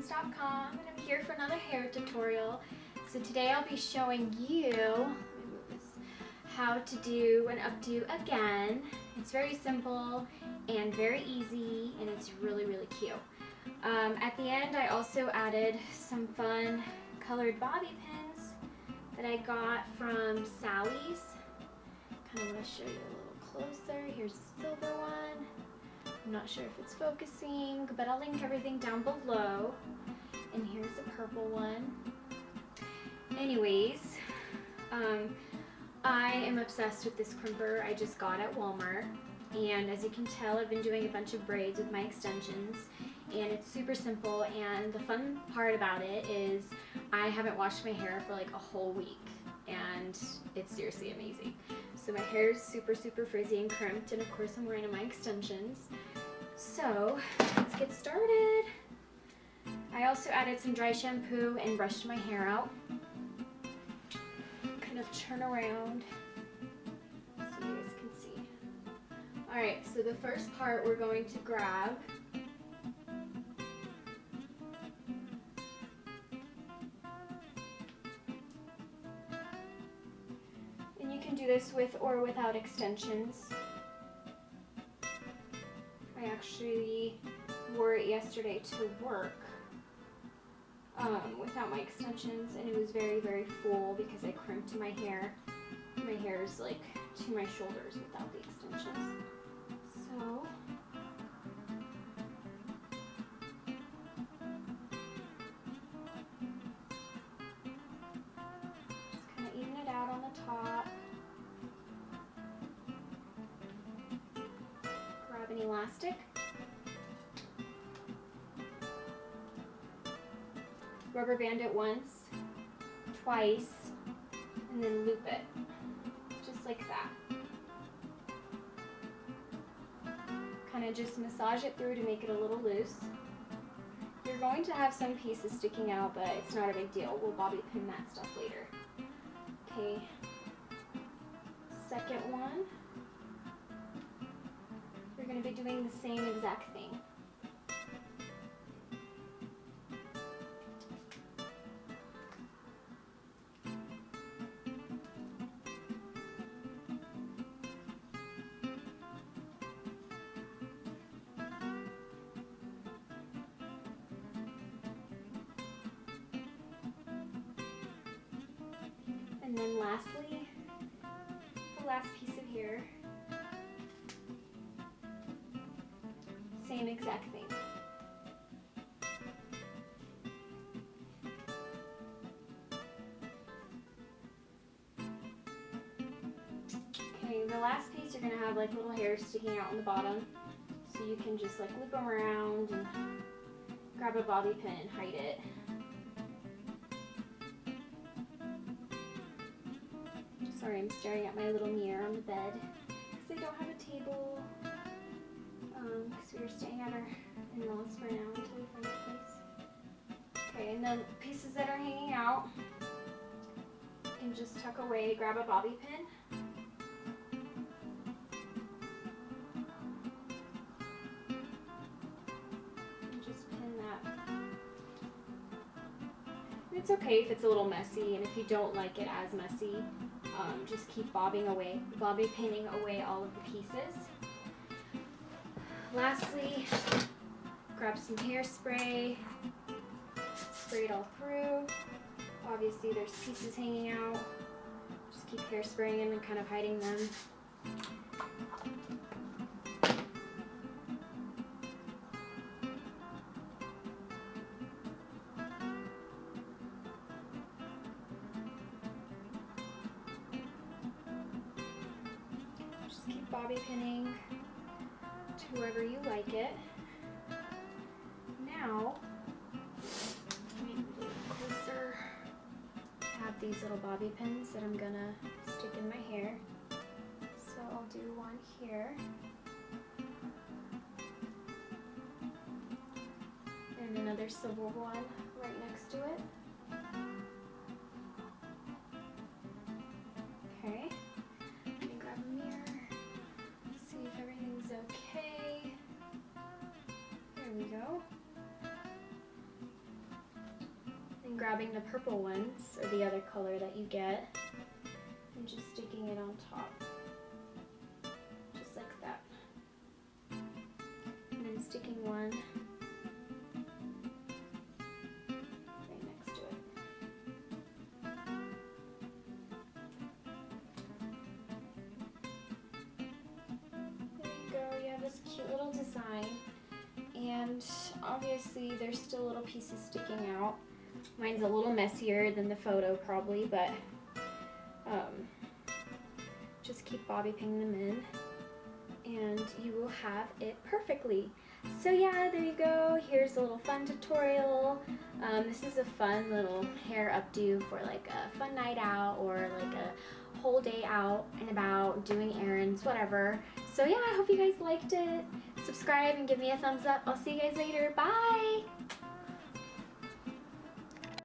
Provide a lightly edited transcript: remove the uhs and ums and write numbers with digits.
hairtrends.com, and I'm here for another hair tutorial. So today I'll be showing you, let me move this, how to do an updo again. It's very simple and very easy, and it's really cute. At the end I also added some fun colored bobby pins that I got from Sally's. Kind of want to show you a little closer. Here's a silver one. I'm not sure if it's focusing, but I'll link everything down below. And here's a purple one. Anyways, I am obsessed with this crimper I just got at Walmart. And as you can tell, I've been doing a bunch of braids with my extensions. And it's super simple, and the fun part about it is I haven't washed my hair for like a whole week. And it's seriously amazing. So my hair is super frizzy and crimped, and of course I'm wearing my extensions. So let's get started. I also added some dry shampoo and brushed my hair out. Kind of turn around so you guys can see. Alright, so the first part we're going to grab do this with or without extensions. I actually wore it yesterday to work without my extensions, and it was very full because I crimped my hair. My hair is like to my shoulders without the extensions. So just kind of even it out on the top. An elastic, rubber band it once, twice, and then loop it, just like that. Kind of just massage it through to make it a little loose. You're going to have some pieces sticking out, but it's not a big deal. We'll bobby pin that stuff later. Okay, second one. We're going to be doing the same exact thing. And then lastly, the last piece of hair. Same exact thing. Okay, the last piece you're going to have like little hairs sticking out on the bottom, so you can just like loop them around and grab a bobby pin and hide it. Sorry, I'm staring at my little mirror on the bed because I don't have a table. Because we were staying at our in-laws for now until we find a place. Okay, and the pieces that are hanging out, you can just tuck away, grab a bobby pin. And just pin that. And it's okay if it's a little messy, and if you don't like it as messy, just keep bobby pinning away all of the pieces. Lastly, grab some hairspray, spray it all through. Obviously there's pieces hanging out. Just keep hairspraying them and kind of hiding them. Just keep bobby pinning to wherever you like it. Now, let me move a little closer. I have these little bobby pins that I'm gonna stick in my hair. So I'll do one here. And another silver one right next to it. Okay. Let me grab a mirror. See if everything's okay. There we go. grabbing the purple ones, or the other color that you get, and just sticking it on top. Just like that. And then sticking one right next to it. There you go, you have this cute little design. And obviously there's still little pieces sticking out. Mine's a little messier than the photo probably, but just keep bobby pinning them in and you will have it perfectly. So yeah, there you go. Here's a little fun tutorial. This is a fun little hair updo for like a fun night out or like a whole day out and about doing errands, whatever. So yeah, I hope you guys liked it. Subscribe and give me a thumbs up. I'll see you guys later. Bye!